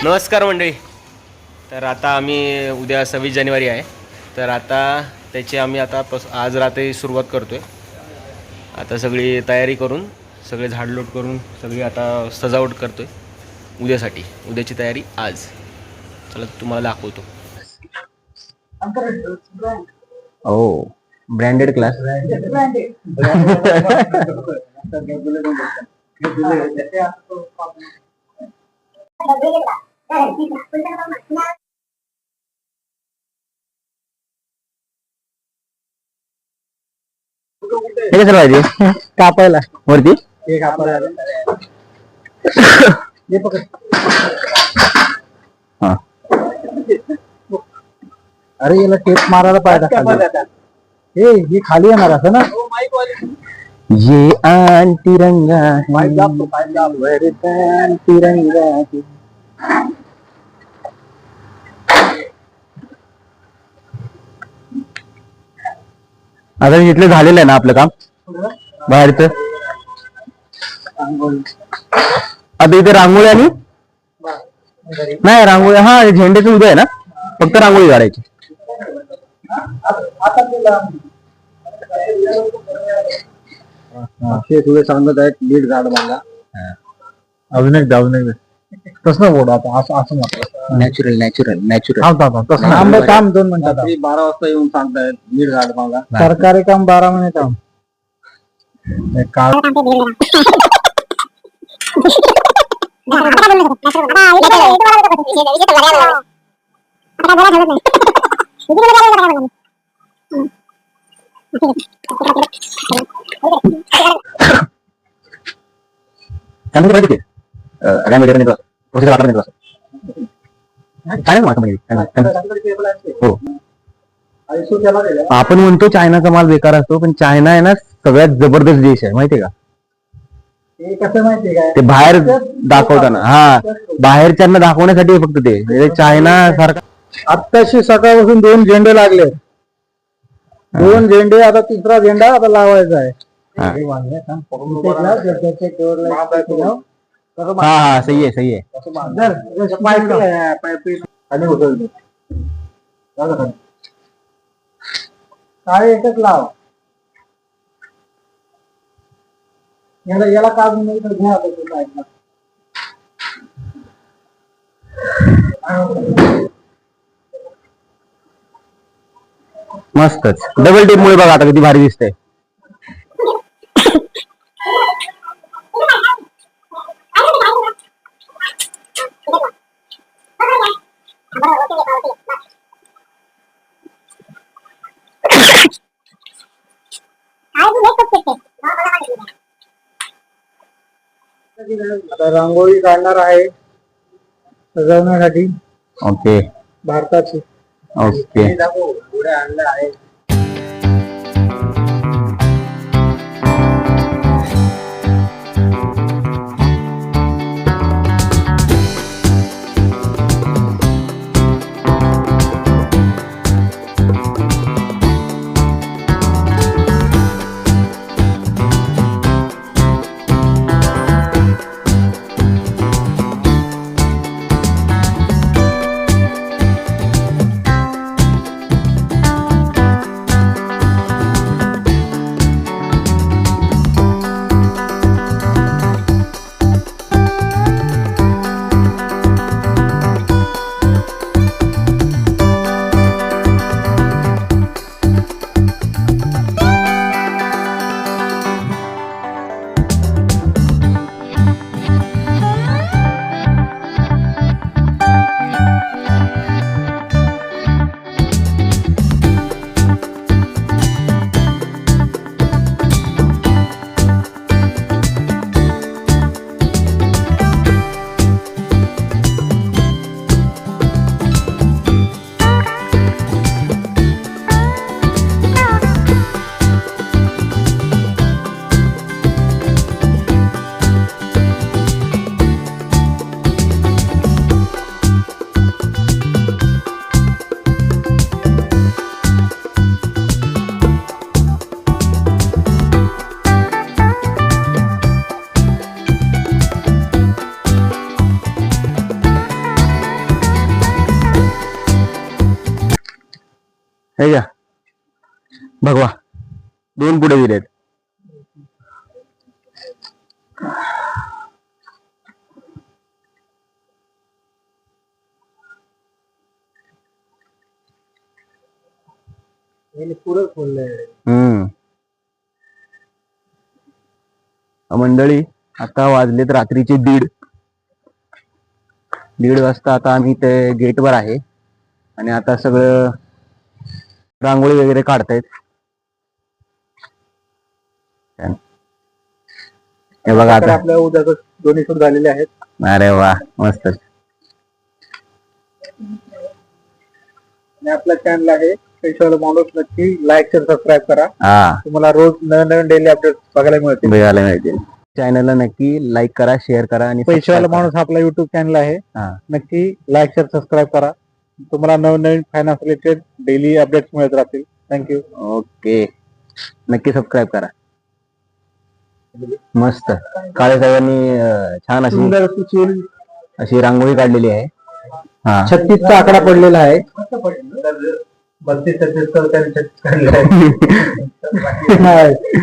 नमस्कार मंडळी. तर आता आम्ही उद्या 26 जानेवारी आहे. तर आता त्याची आम्ही आज रात्री सुरुवात करतो आहे. आता सगळी तयारी करून सगळे झाडलोट करून सगळी आता सजावट करतो आहे उद्यासाठी. उद्याची तयारी आज. चला तुम्हाला दाखवतो. ओ ब्रँडेड क्लास. हे कसं पाहिजे कापायला वरती हा. अरे याला टेप मारायला पाहिजे. हे खाली येणार असं ना. ये आन तिरंगा वरदान तिरंगा. आता इथलं झालेलं आहे ना आपलं काम बाहेरचं. आता इथे रांगोळी आणि नाही रांगोळी, हा झेंड्याचं उद्या आहे ना, फक्त रांगोळी काढायची. तुझे सांगत आहेत लीड झाड मला अजून एक कसं बोल आता असं म्हटलं. Natural natural natural. काम 2 मिनिटात 12 वाजता येऊन सांगतायत लीड झाड मला. सरकारी काम 12 महिने काम. आपण म्हणतो चायनाचा माल बेकार असतो, पण चायना आहे ना सगळ्यात जबरदस्त देश आहे, माहितीये का? कसं माहितीये काय ते बाहेर दाखवताना, हा बाहेरच्यांना दाखवण्यासाठी फक्त ते चायना सारखा. आत्ताशी सकाळपासून 2 झेंडे लागले. 2 झेंडे, आता 3रा झेंडा आता लावायचा आहे. हा हा सही आहे सही आहे. काय एकच लाव याला काढून नाही तर घ्या. मस्तच. डबल टेप मुळे बघा आता किती भारी दिसतंय. आता रांगोळी काढणार आहे सजवण्यासाठी. ओके भारताची. ओके. पुढे आणलं आहे. हे का भगवा 2 पुढे दिलेत. पुढे खोललंय. मंडळी आता वाजलेत रात्रीचे 1:30 वाजता. आता आम्ही ते गेटवर आहे आणि आता सगळं रांगोळी वगैरे काढतायत. हे बघा आता आपल्या उद्या दोन्ही शूट झालेले आहेत. अरे वा मस्त. आणि आपल्या चॅनल आहे पैशावाला माणूस, नक्की लाईक शेअर सबस्क्राईब करा. हा तुम्हाला रोज नवीन डेली अपडेट बघायला मिळतील. चॅनलला नक्की लाईक करा, शेअर करा आणि पैशावाला माणूस आपला युट्यूब चॅनल आहे. नक्की लाईक शेअर सबस्क्राईब करा. तुम्हाला नवीन फायनान्स रिलेटेड डेली अपडेट्स मिळत राहतील. थँक्यू. ओके, नक्की सबस्क्राईब करा. मस्त काळे साहेबांनी छान अशी रांगोळी काढलेली आहे. 36चा आकडा पडलेला आहे. 32-33 काढले आहे.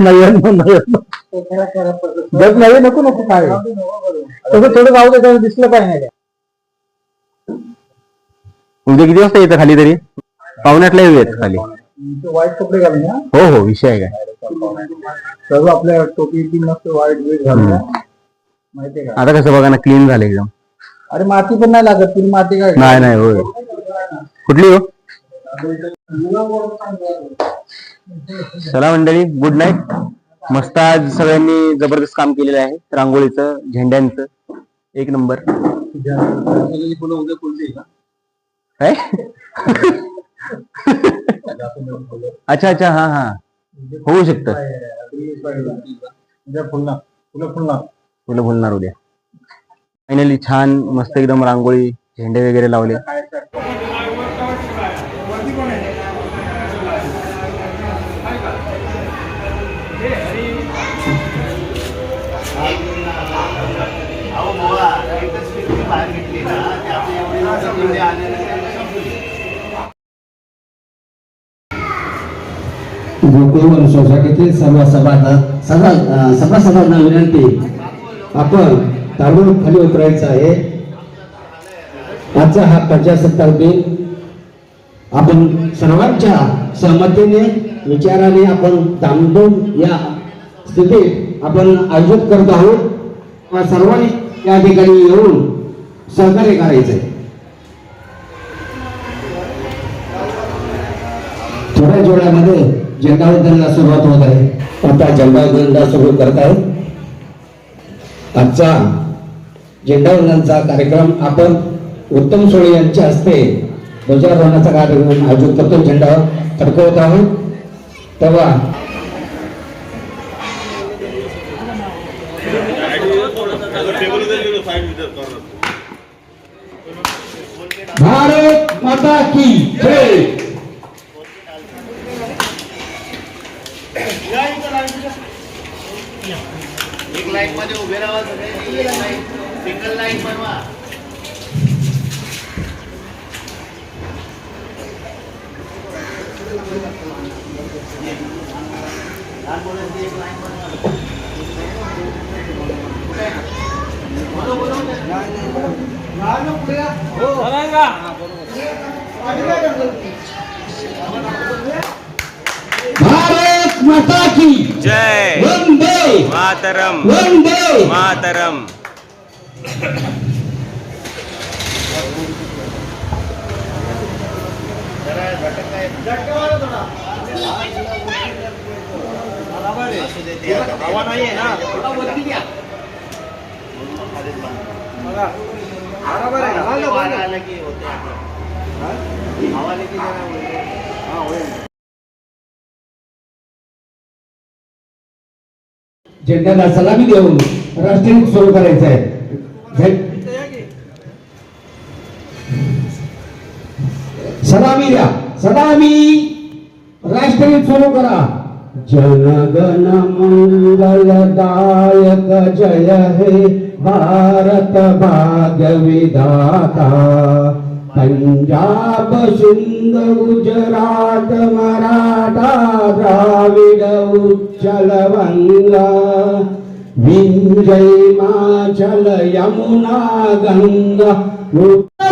नवीन नको काय तसं थोडं जाऊ दे, दिसलं पाहिजे. उद्या किती वाजता येतं खाली? तरी 7:45 येत खाली. वाईट कपडे घालून या. हो विषय आहे काय? सर्व आपल्या टोपी मस्त वाईट वेळ घालून माहितीये का? आता कसं बघा ना, क्लीन झालं एकदम. अरे माती पण नाही लागत. तुम्ही माती काय? नाही होय. कुठली हो? चला मंडळी, गुड नाईट. मस्त आज सगळ्यांनी जबरदस्त काम केलेलं आहे. रांगोळीचं, झेंड्यांचं, एक नंबर. काय? अच्छा हा होऊ शकतं. फुलं फुलणार उद्या. फायनली छान मस्त एकदम रांगोळी, झेंडे वगैरे लावले. गोकुळ सोसायटीतील सर्व सभासदांना विनंती, आपण ताबडतोब खाली उतरायचं आहे. आजचा हा प्रजासत्ताक दिन आपण सर्वांच्या सहमतीने, विचाराने आपण ताबडतोब या स्थितीत आपण आयोजित करत आहोत. सर्वांनी या ठिकाणी येऊन सहकार्य करायचंय. थोड्या जोड्यामध्ये झेंडावंदनाला सुरुवात होत आहे. आता झेंडावंदनाला सुरू करत आहे. आजचा झेंडावंदनाचा कार्यक्रम आपण उत्तम सोळे यांच्या हस्ते ध्वजारोहणाचा कार्यक्रम आयोजित करतो. झेंडा फडकवत आहोत. तेव्हा भारत माता की जय. एक लाईन मध्ये उभे राहा सगळे. सिंगल लाईन बनवा. भारत माता की जय. वंदे मातरम. वंदे मातरम. हवा नाहीये ना. बरोबर आहे. आला की होते हवा लेकी जरा. झेंड्याला सलामी देऊन राष्ट्रगीत सुरू करायचं आहे. सलामी द्या. सलामी. राष्ट्रगीत सुरू करा. जनगण मंगलदायक जय हे भारत भाग्य विधाता. पंजाब सिंध गुजरात मराठा द्राविड उच्चल बंगा विंध्य हिमाचल यमुना गंगा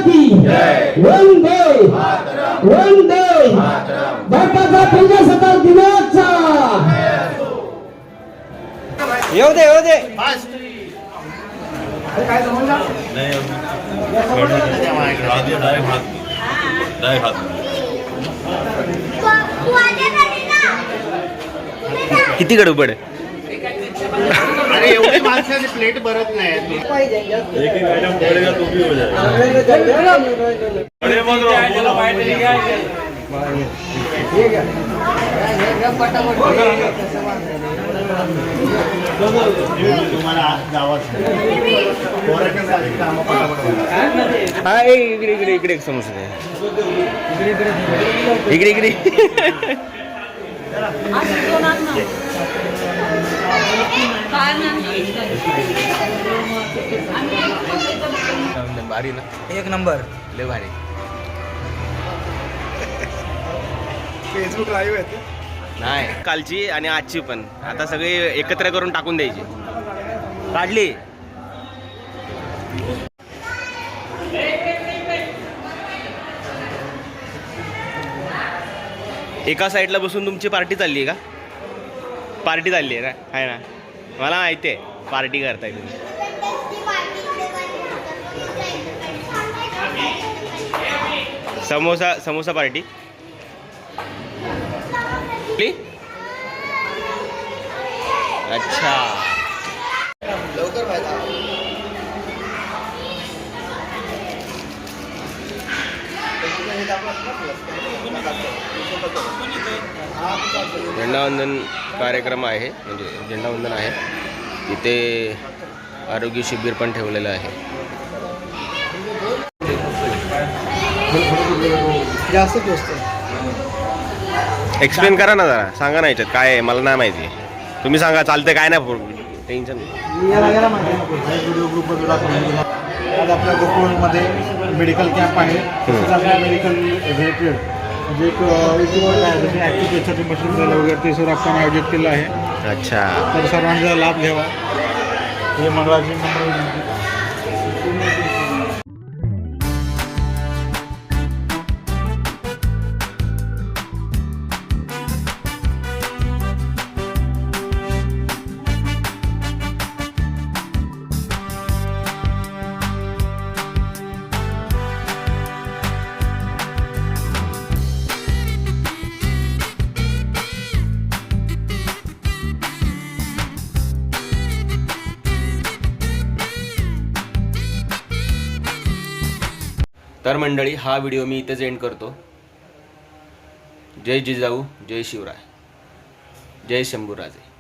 की वंदे वंदे भारताचा 50 दिनाचा येऊ दे किती गडबड अरे एवढी माणसाची प्लेट भरत नाही तुम्हाला गावात हा इकडे समोसा इकडे भारी ना एक नंबर. लय भारी. फेसबुक लाईव्ह आहे नाही कालची आणि आजची पण आता सगळी एकत्र करून टाकून द्यायची. काढली एका साईडला बसून तुमची पार्टी चालली आहे का? पार्टी चालली आहे ना? आहे ना, मला माहिती आहे पार्टी करताय तुम्ही. समोसा पार्टी. अच्छा लवकर झेंडावंदन कार्यक्रम आहे, म्हणजे झेंडावंदन आहे. इथे आरोग्य शिबिर पण ठेवलेलं आहे. जास्त दोस्त एक्सप्लेन करा ना जरा, सांगा ना याच्यात काय आहे, मला नाही माहिती. तुम्ही सांगा, चालते काय नाही, टेन्शन नाही. व्हिडिओ ग्रुपवर आज आपल्या गोकुळमध्ये मेडिकल कॅम्प आहे. आपल्या मेडिकल रिलेटेड म्हणजे एक ॲक्टिव्ह मशीन झालं वगैरे ते सर आपण आयोजित केलं आहे. अच्छा, तर सर्वांचा लाभ घ्यावा हे मंगळाची तर मंडळी, हा व्हिडिओ मी इथेच एंड करतो. जय जिजाऊ, जय शिवराय, जय शंभूराजे.